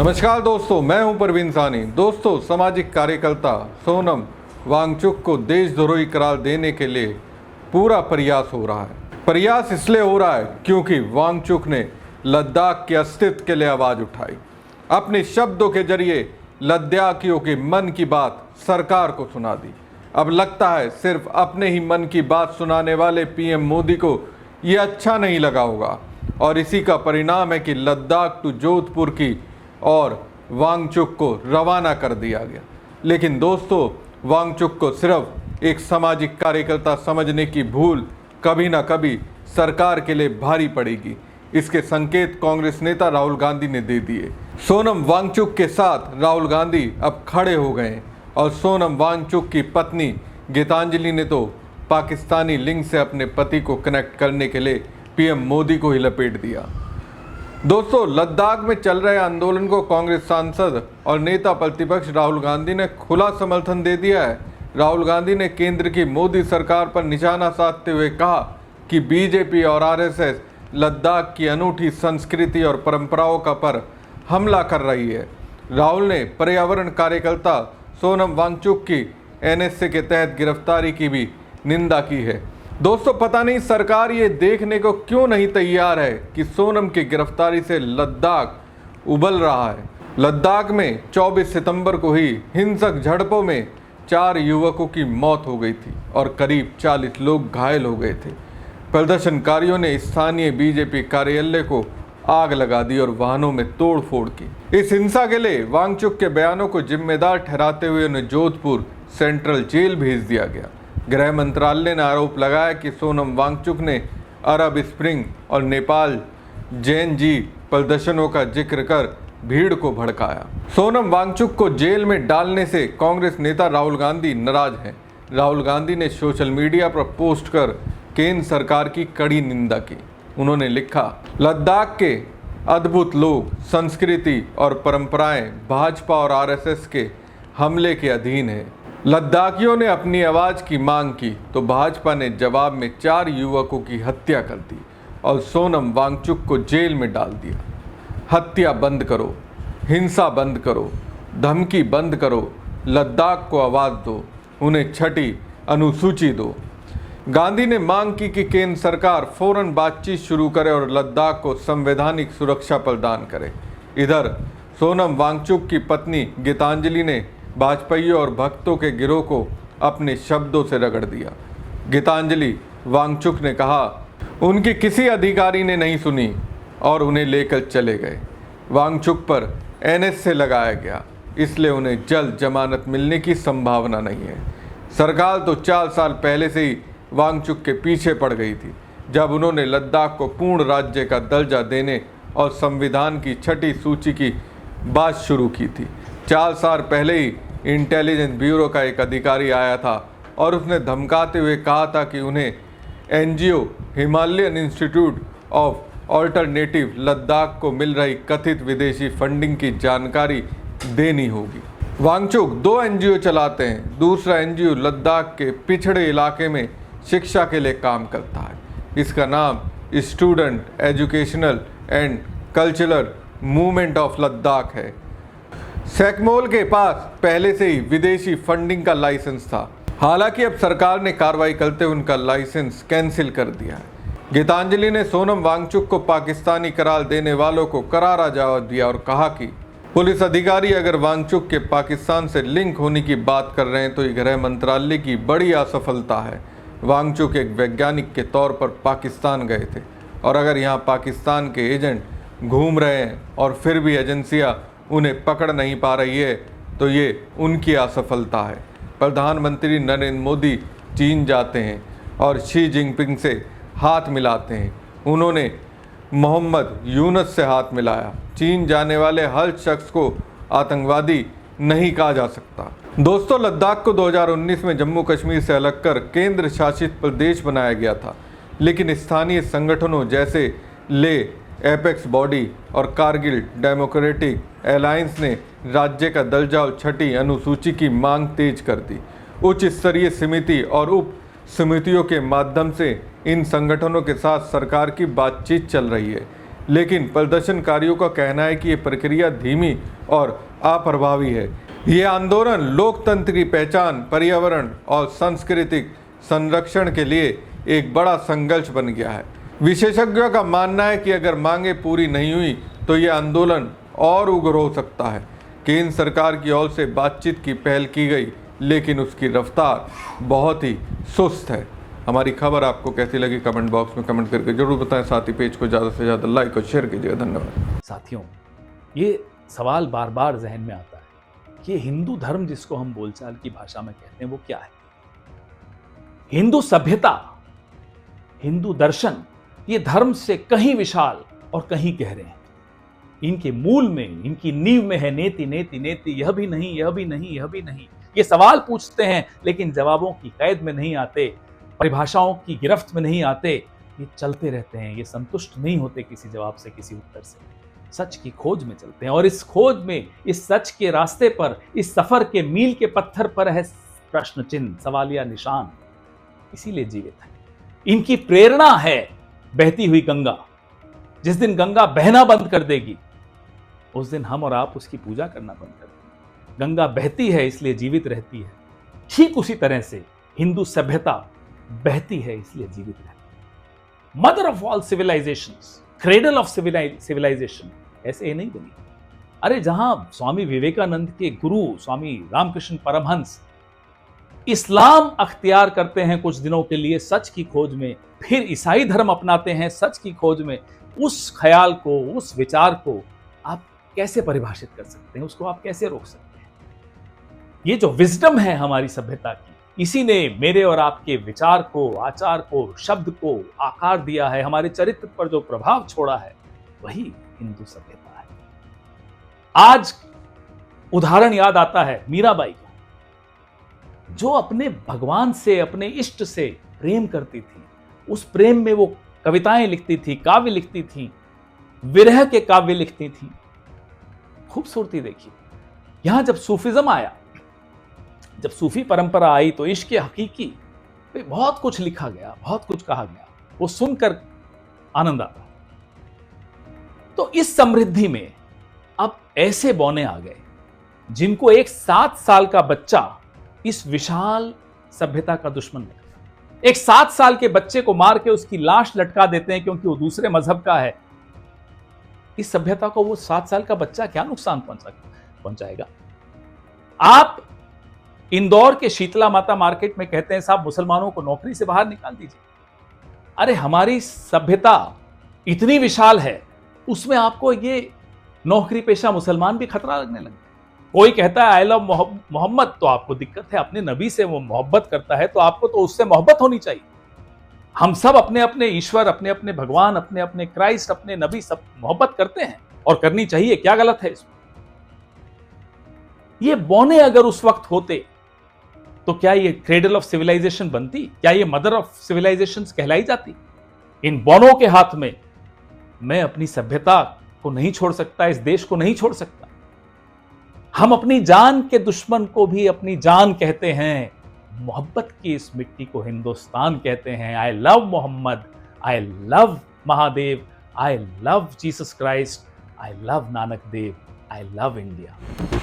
नमस्कार दोस्तों, मैं हूं परवीन सानी। दोस्तों, सामाजिक कार्यकर्ता सोनम वांगचुक को देशद्रोही करार देने के लिए पूरा प्रयास हो रहा है। प्रयास इसलिए हो रहा है क्योंकि वांगचुक ने लद्दाख के अस्तित्व के लिए आवाज उठाई। अपने शब्दों के जरिए लद्दाखियों के मन की बात सरकार को सुना दी। अब लगता है सिर्फ अपने ही मन की बात सुनाने वाले पीएम मोदी को ये अच्छा नहीं लगा होगा, और इसी का परिणाम है कि लद्दाख टू जोधपुर की और वांगचुक को रवाना कर दिया गया। लेकिन दोस्तों, वांगचुक को सिर्फ एक सामाजिक कार्यकर्ता समझने की भूल कभी ना कभी सरकार के लिए भारी पड़ेगी। इसके संकेत कांग्रेस नेता राहुल गांधी ने दे दिए। सोनम वांगचुक के साथ राहुल गांधी अब खड़े हो गए और सोनम वांगचुक की पत्नी गीतांजलि ने तो पाकिस्तानी लिंक से अपने पति को कनेक्ट करने के लिए पीएम मोदी को ही लपेट दिया। दोस्तों, लद्दाख में चल रहे आंदोलन को कांग्रेस सांसद और नेता प्रतिपक्ष राहुल गांधी ने खुला समर्थन दे दिया है। राहुल गांधी ने केंद्र की मोदी सरकार पर निशाना साधते हुए कहा कि बीजेपी और आरएसएस लद्दाख की अनूठी संस्कृति और परंपराओं का पर हमला कर रही है। राहुल ने पर्यावरण कार्यकर्ता सोनम वांगचुक की एनएसए के तहत गिरफ्तारी की भी निंदा की है। दोस्तों, पता नहीं सरकार ये देखने को क्यों नहीं तैयार है कि सोनम की गिरफ्तारी से लद्दाख उबल रहा है। लद्दाख में 24 सितंबर को ही हिंसक झड़पों में 4 युवकों की मौत हो गई थी और करीब 40 लोग घायल हो गए थे। प्रदर्शनकारियों ने स्थानीय बीजेपी कार्यालय को आग लगा दी और वाहनों में तोड़फोड़ की। इस हिंसा के लिए वांगचुक के बयानों को जिम्मेदार ठहराते हुए उन्हें जोधपुर सेंट्रल जेल भेज दिया गया। गृह मंत्रालय ने आरोप लगाया कि सोनम वांगचुक ने अरब स्प्रिंग और नेपाल जेएनजी प्रदर्शनों का जिक्र कर भीड़ को भड़काया। सोनम वांगचुक को जेल में डालने से कांग्रेस नेता राहुल गांधी नाराज हैं। राहुल गांधी ने सोशल मीडिया पर पोस्ट कर केंद्र सरकार की कड़ी निंदा की। उन्होंने लिखा, लद्दाख के अद्भुत लोग, संस्कृति और परंपराएं भाजपा और आरएसएस के हमले के अधीन है। लद्दाखियों ने अपनी आवाज़ की मांग की तो भाजपा ने जवाब में 4 युवकों की हत्या कर दी और सोनम वांगचुक को जेल में डाल दिया। हत्या बंद करो, हिंसा बंद करो, धमकी बंद करो, लद्दाख को आवाज़ दो, उन्हें छठी अनुसूची दो। गांधी ने मांग की कि केंद्र सरकार फौरन बातचीत शुरू करे और लद्दाख को संवैधानिक सुरक्षा प्रदान करे। इधर सोनम वांगचुक की पत्नी गीतांजलि ने भाजपाइयों और भक्तों के गिरोह को अपने शब्दों से रगड़ दिया। गीतांजलि वांगचुक ने कहा, उनकी किसी अधिकारी ने नहीं सुनी और उन्हें लेकर चले गए। वांगचुक पर एनएसए लगाया गया, इसलिए उन्हें जल्द जमानत मिलने की संभावना नहीं है। सरकार तो 4 साल पहले से ही वांगचुक के पीछे पड़ गई थी, जब उन्होंने लद्दाख को पूर्ण राज्य का दर्जा देने और संविधान की छठी सूची की बात शुरू की थी। 4 साल पहले ही इंटेलिजेंस ब्यूरो का एक अधिकारी आया था और उसने धमकाते हुए कहा था कि उन्हें NGO Himalayan institute of alternative Ladakh को मिल रही कथित विदेशी फंडिंग की जानकारी देनी होगी। वांगचुक 2 एनजीओ चलाते हैं। दूसरा एनजीओ लद्दाख के पिछड़े इलाके में शिक्षा के लिए काम करता है। इसका नाम student educational and cultural movement of Ladakh है। सैकमोल के पास पहले से ही विदेशी फंडिंग का लाइसेंस था। हालांकि अब सरकार ने कार्रवाई करते हुए उनका लाइसेंस कैंसिल कर दिया है। गीतांजलि ने सोनम वांगचुक को पाकिस्तानी करार देने वालों को करारा जवाब दिया और कहा कि पुलिस अधिकारी अगर वांगचुक के पाकिस्तान से लिंक होने की बात कर रहे हैं तो ये गृह मंत्रालय की बड़ी असफलता है। वांगचुक एक वैज्ञानिक के तौर पर पाकिस्तान गए थे और अगर यहाँ पाकिस्तान के एजेंट घूम रहे हैं और फिर भी एजेंसियाँ उन्हें पकड़ नहीं पा रही है तो ये उनकी असफलता है। प्रधानमंत्री नरेंद्र मोदी चीन जाते हैं और शी जिनपिंग से हाथ मिलाते हैं। उन्होंने मोहम्मद यूनुस से हाथ मिलाया। चीन जाने वाले हर शख्स को आतंकवादी नहीं कहा जा सकता। दोस्तों, लद्दाख को 2019 में जम्मू कश्मीर से अलग कर केंद्र शासित प्रदेश बनाया गया था, लेकिन स्थानीय संगठनों जैसे ले एपेक्स बॉडी और कारगिल डेमोक्रेटिक अलायंस ने राज्य का दर्जा और छठी अनुसूची की मांग तेज कर दी। उच्च स्तरीय समिति और उप समितियों के माध्यम से इन संगठनों के साथ सरकार की बातचीत चल रही है, लेकिन प्रदर्शनकारियों का कहना है कि ये प्रक्रिया धीमी और अप्रभावी है। ये आंदोलन लोकतंत्र की पहचान, पर्यावरण और सांस्कृतिक संरक्षण के लिए एक बड़ा संघर्ष बन गया है। विशेषज्ञों का मानना है कि अगर मांगे पूरी नहीं हुई तो ये आंदोलन और उग्र हो सकता है। केंद्र सरकार की ओर से बातचीत की पहल की गई, लेकिन उसकी रफ्तार बहुत ही सुस्त है। हमारी खबर आपको कैसी लगी कमेंट बॉक्स में कमेंट करके जरूर बताएं। साथ ही पेज को ज़्यादा से ज़्यादा लाइक और शेयर कीजिएगा। धन्यवाद। साथियों, ये सवाल बार बार जहन में आता है कि हिंदू धर्म जिसको हम बोलचाल की भाषा में कहते हैं वो क्या है। हिंदू सभ्यता, हिंदू दर्शन, ये धर्म से कहीं विशाल और कहीं गहरे हैं। इनके मूल में, इनकी नींव में है नेति नेति नेति, यह भी नहीं, यह भी नहीं, यह भी नहीं। ये सवाल पूछते हैं लेकिन जवाबों की कैद में नहीं आते, परिभाषाओं की गिरफ्त में नहीं आते। ये चलते रहते हैं, ये संतुष्ट नहीं होते किसी जवाब से, किसी उत्तर से। सच की खोज में चलते हैं और इस खोज में, इस सच के रास्ते पर, इस सफर के मील के पत्थर पर है प्रश्न चिन्ह, सवालिया निशान। इसीलिए जीवित है। इनकी प्रेरणा है बहती हुई गंगा। जिस दिन गंगा बहना बंद कर देगी उस दिन हम और आप उसकी पूजा करना बंद कर देंगे। गंगा बहती है इसलिए जीवित रहती है। ठीक उसी तरह से हिंदू सभ्यता बहती है इसलिए जीवित रहती है। Mother of all civilisations, cradle of civilisation ऐसे ही नहीं बनी। अरे जहां स्वामी विवेकानंद के गुरु स्वामी रामकृष्ण परमहंस इस्लाम अख्तियार करते हैं कुछ दिनों के लिए सच की खोज में, फिर ईसाई धर्म अपनाते हैं सच की खोज में, उस ख्याल को, उस विचार को आप कैसे परिभाषित कर सकते हैं? उसको आप कैसे रोक सकते हैं? ये जो विजडम है हमारी सभ्यता की, इसी ने मेरे और आपके विचार को, आचार को, शब्द को आकार दिया है। हमारे चरित्र पर जो प्रभाव छोड़ा है वही हिंदू सभ्यता है। आज उदाहरण याद आता है मीराबाई का, जो अपने भगवान से, अपने इष्ट से प्रेम करती थी। उस प्रेम में वो कविताएं लिखती थी, काव्य लिखती थी, विरह के काव्य लिखती थी। खूबसूरती देखिए। यहां जब सूफिज्म आया, जब सूफी परंपरा आई तो इश्क हकीकी पे बहुत कुछ लिखा गया, बहुत कुछ कहा गया। वो सुनकर आनंद आता। तो इस समृद्धि में अब ऐसे बौने आ गए जिनको एक 7 साल का बच्चा इस विशाल सभ्यता का दुश्मन लगता है। एक 7 साल के बच्चे को मार के उसकी लाश लटका देते हैं क्योंकि वो दूसरे मजहब का है। इस सभ्यता को वो 7 साल का बच्चा क्या नुकसान पहुंचाएगा? आप इंदौर के शीतला माता मार्केट में कहते हैं साहब मुसलमानों को नौकरी से बाहर निकाल दीजिए। अरे हमारी सभ्यता इतनी विशाल है, उसमें आपको ये नौकरी पेशा मुसलमान भी खतरा लगने लगे। कोई कहता है आई लव मोहम्मद, तो आपको दिक्कत है। अपने नबी से वो मोहब्बत करता है तो आपको तो उससे मोहब्बत होनी चाहिए। हम सब अपने अपने ईश्वर, अपने अपने भगवान, अपने अपने क्राइस्ट, अपने नबी, सब मोहब्बत करते हैं और करनी चाहिए। क्या गलत है इसमें? ये बौने अगर उस वक्त होते तो क्या ये क्रेडल ऑफ सिविलाइजेशन बनती? क्या ये मदर ऑफ सिविलाइजेशन कहलाई जाती? इन बौनों के हाथ में मैं अपनी सभ्यता को नहीं छोड़ सकता, इस देश को नहीं छोड़ सकता। हम अपनी जान के दुश्मन को भी अपनी जान कहते हैं। मोहब्बत की इस मिट्टी को हिंदुस्तान कहते हैं। I love Mohammad, I love Mahadev, I love Jesus Christ, I love Nanak Dev, I love India.